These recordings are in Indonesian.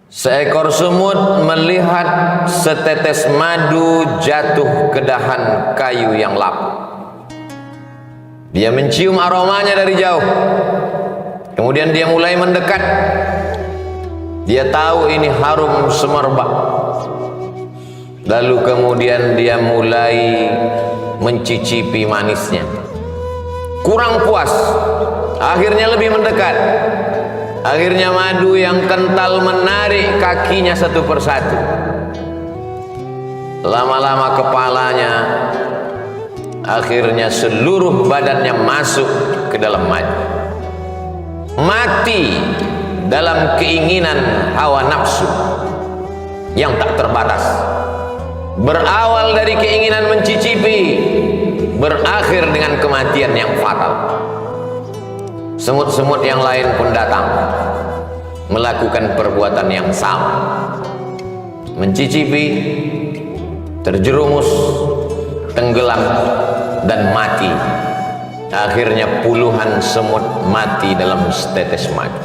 Seekor semut melihat setetes madu jatuh ke dahan kayu yang lapuk. Dia mencium aromanya dari jauh. Kemudian dia mulai mendekat. Dia tahu ini harum semerbak. Lalu kemudian dia mulai mencicipi manisnya. Kurang puas, akhirnya lebih mendekat. Akhirnya madu yang kental menarik kakinya satu persatu. Lama-lama kepalanya, akhirnya seluruh badannya masuk ke dalam madu. Mati dalam keinginan hawa nafsu yang tak terbatas. Berawal dari keinginan mencicipi, berakhir dengan kematian yang fatal. Semut-semut yang lain pun datang melakukan perbuatan yang sama, mencicipi, terjerumus, tenggelam, dan mati. Akhirnya puluhan semut mati dalam setetes madu.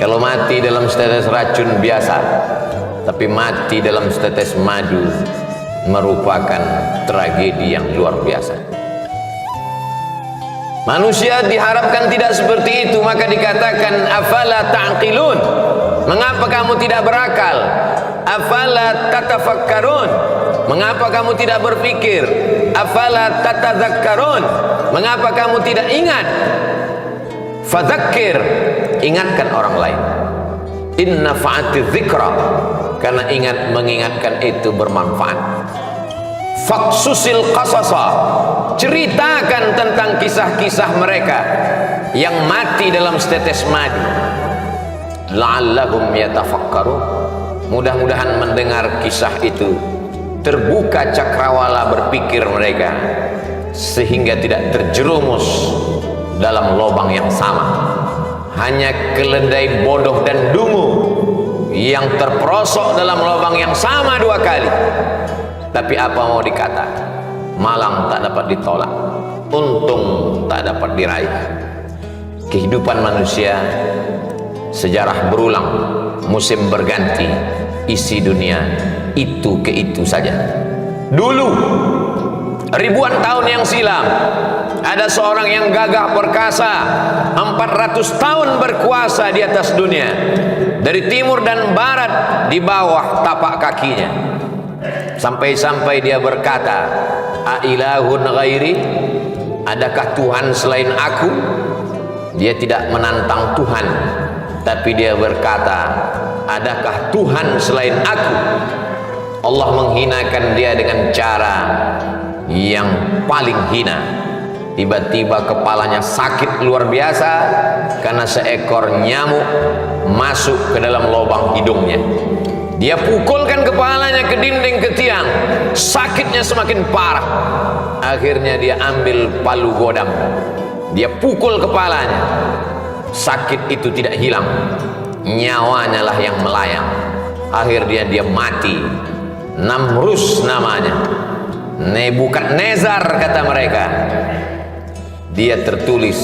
Kalau mati dalam setetes racun biasa, tapi mati dalam setetes madu merupakan tragedi yang luar biasa. Manusia diharapkan tidak seperti itu, maka dikatakan afala ta'qilun. Mengapa kamu tidak berakal? Afala tatafakkarun. Mengapa kamu tidak berpikir? Afala tatadzakkarun. Mengapa kamu tidak ingat? Fadzakir, ingatkan orang lain. Inna fa'ati dzikra, karena mengingatkan itu bermanfaat. Faksusil qasasa, ceritakan tentang kisah-kisah mereka yang mati dalam setetes madu. La'allahum yatafakkarun, mudah-mudahan mendengar kisah itu terbuka cakrawala berpikir mereka, sehingga tidak terjerumus dalam lubang yang sama. Hanya keledai bodoh dan dungu yang terperosok dalam lubang yang sama dua kali. Tapi apa mau dikata, malang tak dapat ditolak, untung tak dapat diraih. Kehidupan manusia, sejarah berulang, musim berganti, isi dunia itu ke itu saja. Dulu, ribuan tahun yang silam, ada seorang yang gagah perkasa, 400 tahun berkuasa di atas dunia, dari timur dan barat di bawah tapak kakinya. Sampai-sampai dia berkata, "Ailahun ghairi?" Adakah Tuhan selain aku? Dia tidak menantang Tuhan, tapi dia berkata, adakah Tuhan selain aku? Allah menghinakan dia dengan cara yang paling hina. Tiba-tiba kepalanya sakit luar biasa karena seekor nyamuk masuk ke dalam lubang hidungnya. Dia pukulkan kepalanya ke dinding, ke tiang, sakitnya semakin parah. Akhirnya dia ambil palu godam, dia pukul kepalanya. Sakit itu tidak hilang, nyawanya lah yang melayang. Akhirnya dia mati. Namrus namanya, Nebukadnezar kata mereka. Dia tertulis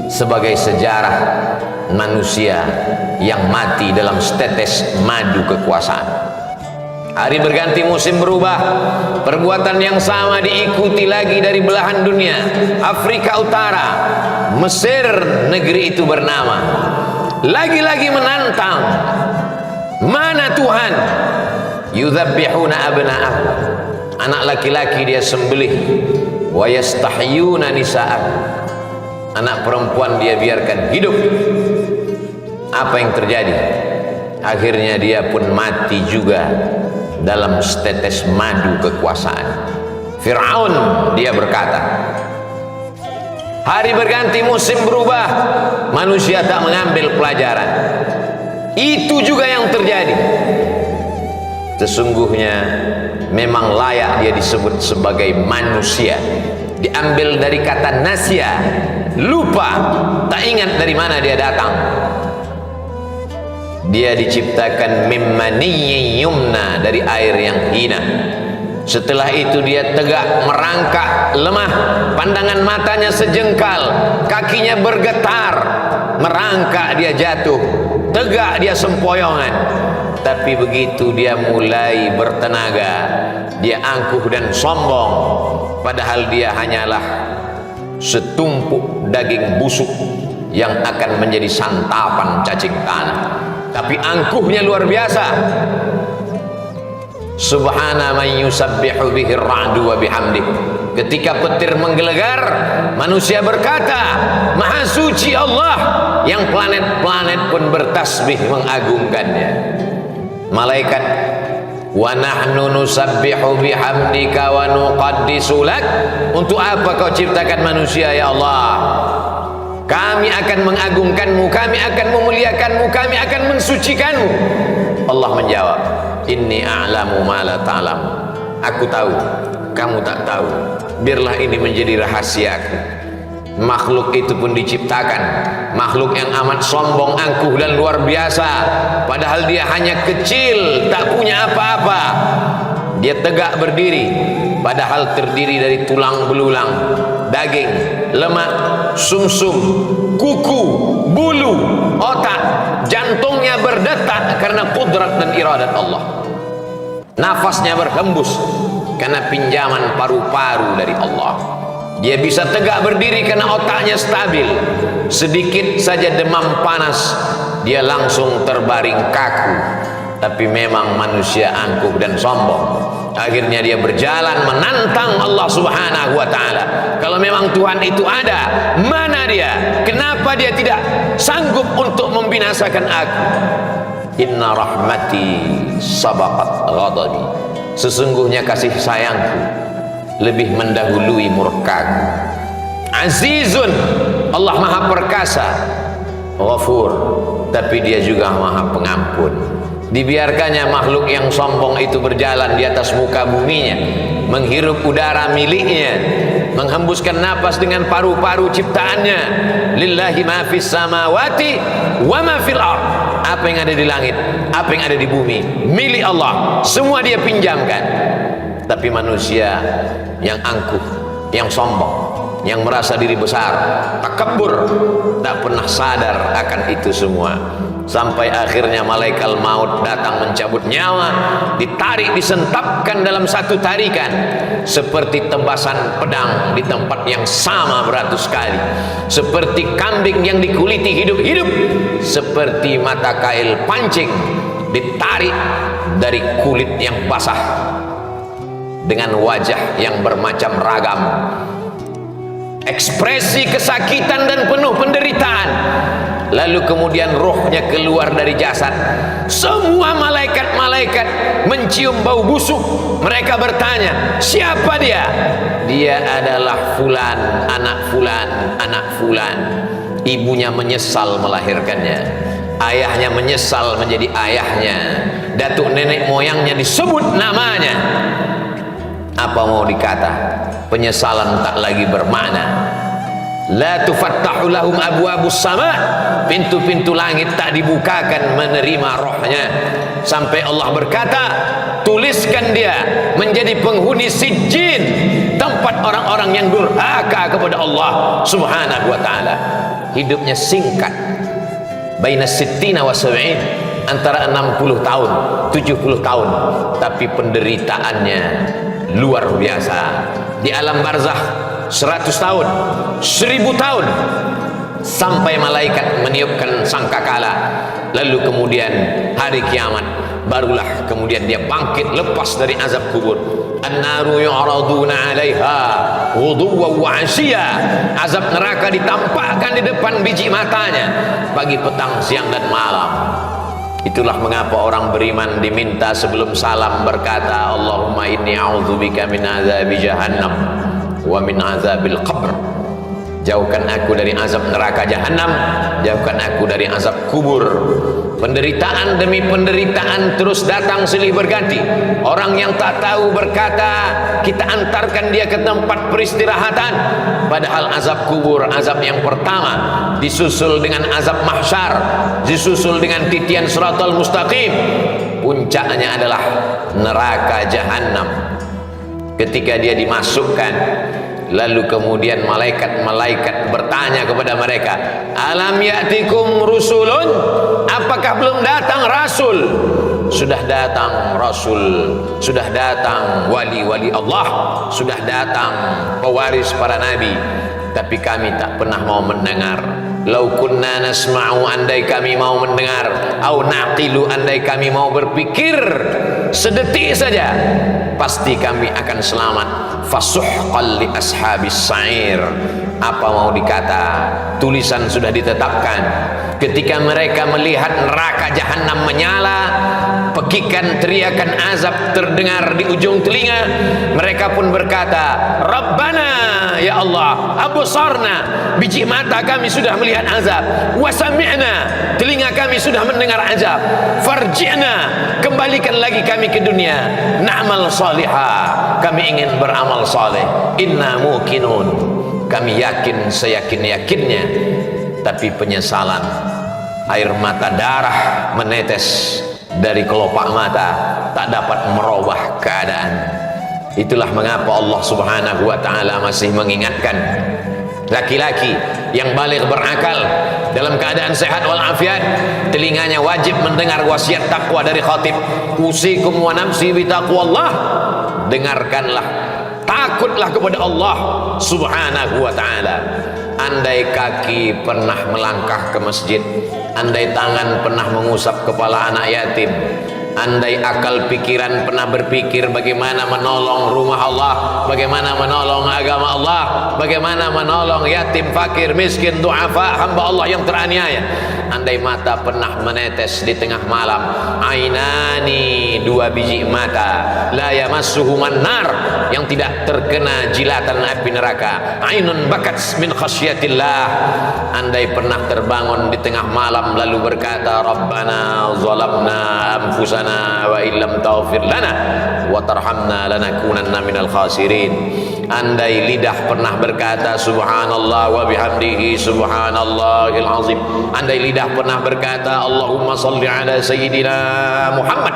sebagai sejarah manusia yang mati dalam setetes madu kekuasaan. Hari berganti, musim berubah, perbuatan yang sama diikuti lagi dari belahan dunia. Afrika Utara, Mesir, negeri itu bernama, lagi-lagi menantang, mana Tuhan? Yudzabbihuna abna'ah, anak laki-laki dia sembelih, wa yastahyuna nisa'ah, anak perempuan dia biarkan hidup. Apa yang terjadi? Akhirnya dia pun mati juga dalam setetes madu kekuasaan. Fir'aun, dia berkata, hari berganti, musim berubah, manusia tak mengambil pelajaran. Itu juga yang terjadi. Sesungguhnya memang layak dia disebut sebagai manusia. Diambil dari kata nasya, lupa, tak ingat dari mana dia datang. Dia diciptakan mimmaniyyin yumna, dari air yang hina. Setelah itu dia tegak, merangkak, lemah, pandangan matanya sejengkal, kakinya bergetar, merangkak dia jatuh, tegak dia sempoyongan. Tapi begitu dia mulai bertenaga, dia angkuh dan sombong, padahal dia hanyalah setumpuk daging busuk yang akan menjadi santapan cacing tanah. Tapi angkuhnya luar biasa. Subhana man yusabbihu bihi ar-ra'du wa bihamdih. Ketika petir menggelegar, manusia berkata, Maha suci Allah, yang planet-planet pun bertasbih mengagungkannya. Malaikat, wa nahnu nusabbihu bihamdika wa nuqaddisu lak. Untuk apa kau ciptakan manusia ya Allah? Kami akan mengagungkanmu, kami akan memuliakanmu, kami akan mensucikanmu. Allah menjawab, inni a'lamu ma la ta'lamu. Aku tahu, kamu tak tahu. Biarlah ini menjadi rahasiaku. Makhluk itu pun diciptakan, makhluk yang amat sombong, angkuh dan luar biasa, padahal dia hanya kecil, tak punya apa-apa. Dia tegak berdiri, padahal terdiri dari tulang belulang, daging, lemak, sumsum, kuku, bulu, otak. Jantungnya berdetak karena kudrat dan iradat Allah. Nafasnya berhembus karena pinjaman paru-paru dari Allah. Dia bisa tegak berdiri karena otaknya stabil. Sedikit saja demam panas, dia langsung terbaring kaku. Tapi memang manusia angkuh dan sombong. Akhirnya dia berjalan menantang Allah Subhanahu wa ta'ala. Kalau memang Tuhan itu ada, mana dia? Kenapa dia tidak sanggup untuk membinasakan aku? Inna rahmati sabaqat ghadabi. Sesungguhnya kasih sayangku lebih mendahului murkaku. Azizun, Allah maha perkasa. Ghafur, tapi dia juga maha pengampun. Dibiarkannya makhluk yang sombong itu berjalan di atas muka buminya, menghirup udara miliknya, menghembuskan napas dengan paru-paru ciptaannya. Lillahi ma fis samawati wa ma fil ard. Apa yang ada di langit, apa yang ada di bumi, milik Allah, semua dia pinjamkan. Tapi manusia yang angkuh, yang sombong, yang merasa diri besar, takabur, tak pernah sadar akan itu semua. Sampai akhirnya malaikat maut datang mencabut nyawa, ditarik, disentapkan dalam satu tarikan, seperti tebasan pedang di tempat yang sama beratus kali, seperti kambing yang dikuliti hidup-hidup, seperti mata kail pancing ditarik dari kulit yang basah, dengan wajah yang bermacam ragam, ekspresi kesakitan dan penuh penderitaan. Lalu kemudian rohnya keluar dari jasad. Semua malaikat-malaikat mencium bau busuk. Mereka bertanya, siapa dia? Dia adalah fulan, anak fulan, anak fulan. Ibunya menyesal melahirkannya, ayahnya menyesal menjadi ayahnya, datuk nenek moyangnya disebut namanya. Apa mau dikata? Penyesalan tak lagi bermakna. La tufattahu lahum abwabus sama, pintu-pintu langit tak dibukakan menerima rohnya, sampai Allah berkata, tuliskan dia menjadi penghuni sijjin, tempat orang-orang yang durhaka kepada Allah Subhanahu wa ta'ala. Hidupnya singkat, baina sittina wa sab'in, antara 60 tahun 70 tahun, tapi penderitaannya luar biasa. Di alam barzakh 100 tahun, 1000 tahun, sampai malaikat meniupkan sangkakala. Lalu kemudian hari kiamat, barulah kemudian dia bangkit lepas dari azab kubur. An-naru yu'raduna 'alaiha ghuduwwan wa 'ashiyya. Azab neraka ditampakkan di depan biji matanya pagi, petang, siang dan malam. Itulah mengapa orang beriman diminta sebelum salam berkata, Allahumma inni a'udzubika min azabi jahannam wa min azabil qabr. Jauhkan aku dari azab neraka jahanam, jauhkan aku dari azab kubur. Penderitaan demi penderitaan terus datang silih berganti. Orang yang tak tahu berkata, kita antarkan dia ke tempat peristirahatan, padahal azab kubur, azab yang pertama, disusul dengan azab mahsyar, disusul dengan titian siratal mustaqim, puncaknya adalah neraka jahanam. Ketika dia dimasukkan, lalu kemudian malaikat-malaikat bertanya kepada mereka, alam ya'tikum rusulun, apa apakah belum datang Rasul? Sudah datang Rasul, sudah datang wali-wali Allah, sudah datang pewaris para nabi, tapi kami tak pernah mau mendengar. Lau kunna nasma'u, andai kami mau mendengar, au naqilu, andai kami mau berpikir sedetik saja, pasti kami akan selamat. Fasuhqan li ashabis sa'ir. Apa mau dikata, tulisan sudah ditetapkan. Ketika mereka melihat neraka jahanam menyala, pekikan teriakan azab terdengar di ujung telinga, mereka pun berkata, Rabbana, ya Allah, absarna, biji mata kami sudah melihat azab, wa sami'na, telinga kami sudah mendengar azab, farji'na, kembalikan lagi kami ke dunia, na'mal salihah, kami ingin beramal saleh, inna muqinun, kami yakin seyakin-yakinnya. Tapi penyesalan, air mata darah menetes dari kelopak mata, tak dapat merubah keadaan. Itulah mengapa Allah subhanahu wa ta'ala masih mengingatkan laki-laki yang baligh berakal dalam keadaan sehat walafiat, telinganya wajib mendengar wasiat takwa dari khatib. Usikum wa nafsi bi taqwallah, dengarkanlah, takutlah kepada Allah subhanahu wa ta'ala. Andai kaki pernah melangkah ke masjid, andai tangan pernah mengusap kepala anak yatim, andai akal pikiran pernah berpikir bagaimana menolong rumah Allah, bagaimana menolong agama Allah, bagaimana menolong yatim, fakir, miskin, du'afa, hamba Allah yang teraniaya, andai mata pernah menetes di tengah malam, ainani, dua biji mata, la yamassuhuman nar, yang tidak terkena jilatan api neraka, ainun bakat min khasyatillah, andai pernah terbangun di tengah malam lalu berkata, Rabbana zalamna anfusana wa illam taghfir lana wa tarhamna lanakunanna minal khasirin, andai lidah pernah berkata subhanallah wa bihamdihi subhanallahil azim, andai lidah pernah berkata Allahumma salli ala sayyidina Muhammad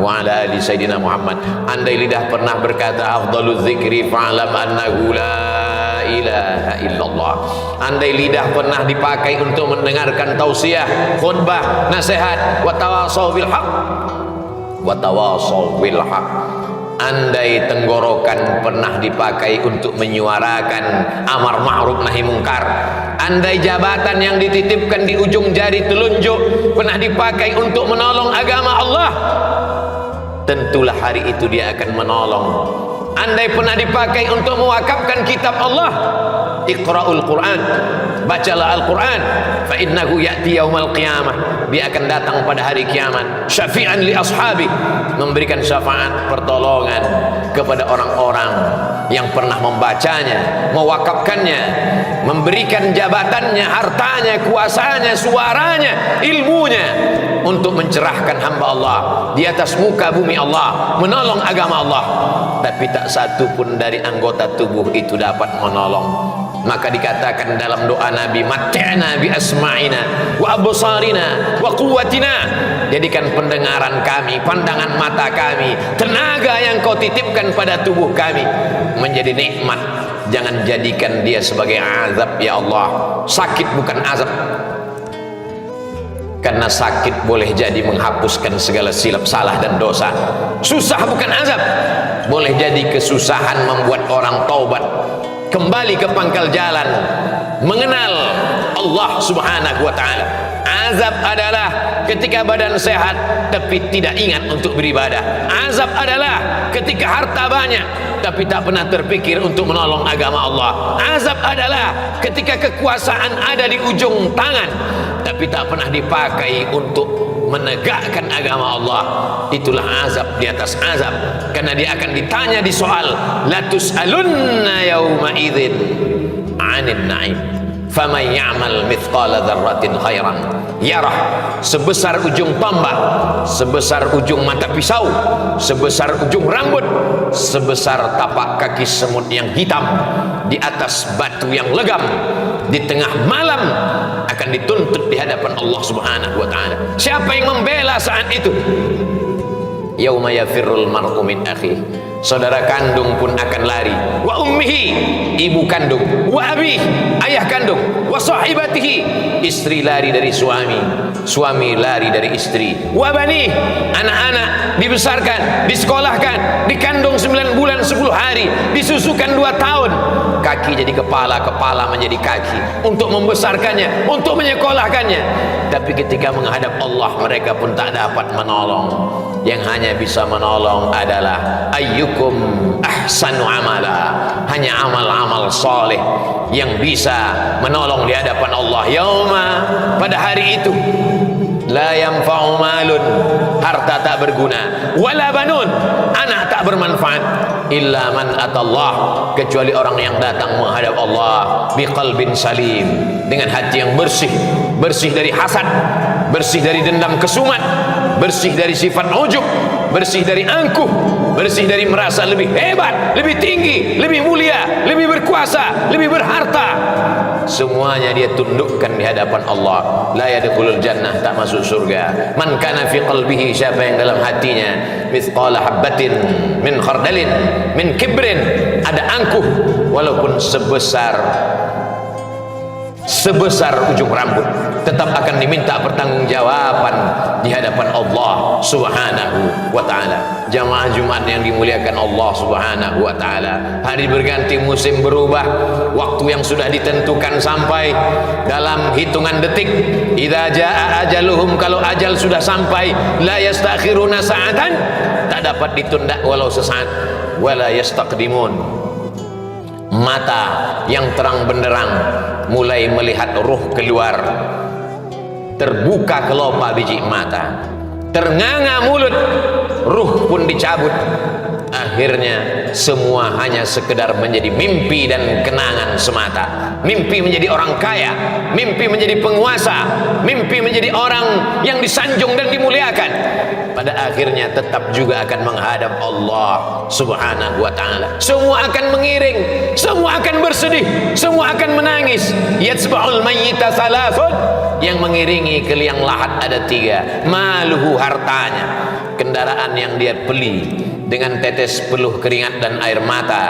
wa ala ali sayyidina Muhammad, andai lidah pernah berkata afdaluz zikri fa'lam annahu la ilaha illallah, andai lidah pernah dipakai untuk mendengarkan tausiah, khutbah, nasihat, wa tawasaw bil haq, wa tawasaw bil haq, andai tenggorokan pernah dipakai untuk menyuarakan amar ma'ruf nahi mungkar, andai jabatan yang dititipkan di ujung jari telunjuk pernah dipakai untuk menolong agama Allah, tentulah hari itu dia akan menolong. Andai pernah dipakai untuk mewakafkan kitab Allah, Iqra'ul Quran, bacalah Al-Quran, fa innahu ya'ti yaumal qiyamah, dia akan datang pada hari kiamat, syafi'an li ashabi, memberikan syafaat pertolongan kepada orang-orang yang pernah membacanya, mewakafkannya, memberikan jabatannya, hartanya, kuasanya, suaranya, ilmunya untuk mencerahkan hamba Allah di atas muka bumi Allah, menolong agama Allah. Tapi tak satu pun dari anggota tubuh itu dapat menolong. Maka dikatakan dalam doa Nabi, mat'na bi asma'ina wa absarina wa quwwatina, jadikan pendengaran kami, pandangan mata kami, tenaga yang kau titipkan pada tubuh kami menjadi nikmat. Jangan jadikan dia sebagai azab ya Allah. Sakit bukan azab, karena sakit boleh jadi menghapuskan segala silap salah dan dosa. Susah bukan azab, boleh jadi kesusahan membuat orang taubat, kembali ke pangkal jalan, mengenal Allah subhanahu wa ta'ala. Azab adalah ketika badan sehat tapi tidak ingat untuk beribadah. Azab adalah ketika harta banyak tapi tak pernah terpikir untuk menolong agama Allah. Azab adalah ketika kekuasaan ada di ujung tangan tapi tak pernah dipakai untuk menegakkan agama Allah. Itulah azab di atas azab, karena dia akan ditanya di soal, la tus'alunna yawma idzin 'anil na'im faman ya'mal mithqala dzarratin khairan yarah. Sebesar ujung tombak, sebesar ujung mata pisau, sebesar ujung rambut, sebesar tapak kaki semut yang hitam di atas batu yang legam di tengah malam akan dituntut di hadapan Allah subhanahu wa ta'ala. Siapa yang membela saat itu? yauma yafirrul mar'u min akhihi. Saudara kandung pun akan lari. Wa ummihi, ibu kandung. Wa abi, ayah kandung. Wa sahibatihi, istri lari dari suami, suami lari dari istri. Wa bani, anak-anak dibesarkan, disekolahkan, dikandung 9 bulan 10 hari, disusukan 2 tahun. Kaki jadi kepala, kepala menjadi kaki, untuk membesarkannya, untuk menyekolahkannya. Tapi ketika menghadap Allah, mereka pun tak dapat menolong. Yang hanya bisa menolong adalah ayyukum ahsanu amala. Hanya amal-amal soleh yang bisa menolong di hadapan Allah. Yauma, pada hari itu, la yanfa'u malun, harta tak berguna, wala banun, anak tak bermanfaat, illa man atallah, kecuali orang yang datang menghadap Allah biqalbin salim, dengan hati yang bersih, bersih dari hasad, bersih dari dendam kesumat, bersih dari sifat ujub, bersih dari angkuh, bersih dari merasa lebih hebat, lebih tinggi, lebih mulia, lebih berkuasa, lebih berharta. Semuanya dia tundukkan di hadapan Allah. La yadkhulul jannah, tak masuk surga. Man kana fi qalbihi, siapa yang dalam hatinya mithqala habbatin min khardalin min kibrin, ada angkuh walaupun sebesar ujung rambut, tetap akan diminta pertanggungjawaban di hadapan Allah Subhanahu wa ta'ala. Jamaah Jumat yang dimuliakan Allah Subhanahu wa ta'ala, hari berganti, musim berubah, waktu yang sudah ditentukan sampai dalam hitungan detik. Idza jaa ajaluhum, kalau ajal sudah sampai, la yastakhiruna sa'atan, tak dapat ditunda walau sesaat, wala yastaqdimun. Mata yang terang benderang mulai melihat ruh keluar, terbuka kelopak biji mata, ternganga mulut, ruh pun dicabut. Akhirnya semua hanya sekedar menjadi mimpi dan kenangan semata. Mimpi menjadi orang kaya, mimpi menjadi penguasa, mimpi menjadi orang yang disanjung dan dimuliakan. Pada akhirnya tetap juga akan menghadap Allah Subhanahu wa ta'ala. Semua akan mengiring, semua akan bersedih, semua akan menangis. Yatsba'ul mayyita salasun, yang mengiringi ke liang lahat ada 3. Maluhu, hartanya, kendaraan yang dia beli dengan tetes peluh keringat dan air mata.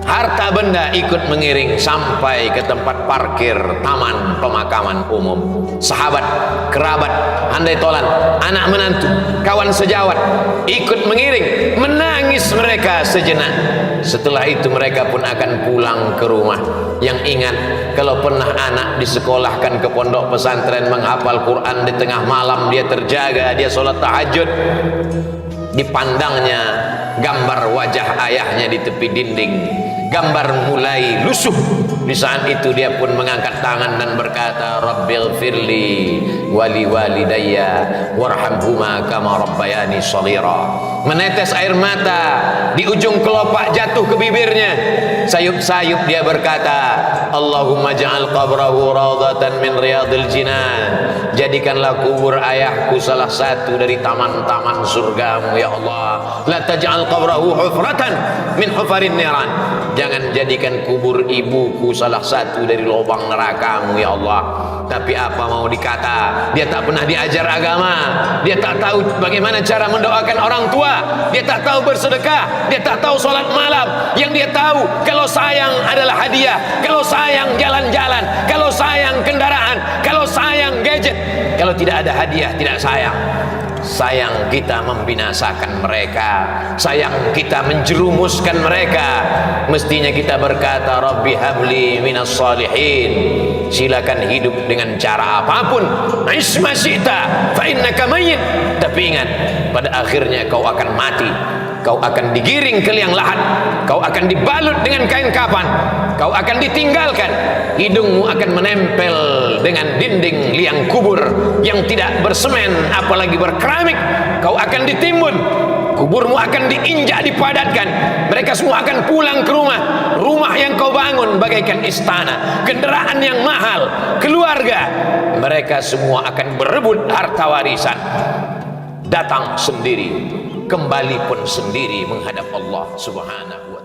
Harta benda ikut mengiring sampai ke tempat parkir taman pemakaman umum. Sahabat, kerabat, handai tolan, anak menantu, kawan sejawat ikut mengiring, menangis mereka sejenak. Setelah itu mereka pun akan pulang ke rumah. Yang ingat, kalau pernah anak disekolahkan ke pondok pesantren menghafal Quran, di tengah malam dia terjaga, dia sholat tahajud, dipandangnya gambar wajah ayahnya di tepi dinding, gambar mulai lusuh. Di saat itu dia pun mengangkat tangan dan berkata, Rabbil firli wali walidayya warhamhuma kama rabbayani shaghira. Menetes air mata, di ujung kelopak jatuh ke bibirnya. Sayup-sayup dia berkata, Allahumma ja'al qabrahu rawdatan min riyadil jinan. Jadikanlah kubur ayahku salah satu dari taman-taman surgamu ya Allah. La taj'al qabrahu hufratan min hufarin niran. Jangan jadikan kubur ibuku salah satu dari lubang nerakamu ya Allah. Tapi apa mau dikata, dia tak pernah diajar agama, dia tak tahu bagaimana cara mendoakan orang tua, dia tak tahu bersedekah, dia tak tahu sholat malam. Yang dia tahu, kalau sayang adalah hadiah, kalau sayang jalan-jalan, kalau sayang kendaraan, kalau sayang gadget. Kalau tidak ada hadiah, tidak sayang. Sayang kita membinasakan mereka, sayang kita menjerumuskan mereka. Mestinya kita berkata, Rabbi habli minas salihin. Silakan hidup dengan cara apapun, isma syi'ta fa innaka mayyit. Tapi ingat, pada akhirnya kau akan mati. Kau akan digiring ke liang lahat, kau akan dibalut dengan kain kapan, kau akan ditinggalkan, hidungmu akan menempel dengan dinding liang kubur yang tidak bersemen apalagi berkeramik. Kau akan ditimbun, kuburmu akan diinjak, dipadatkan. Mereka semua akan pulang ke rumah, rumah yang kau bangun bagaikan istana, kendaraan yang mahal, keluarga. Mereka semua akan berebut harta warisan. Datang sendiri, kembali pun sendiri menghadap Allah Subhanahu wa ta'ala.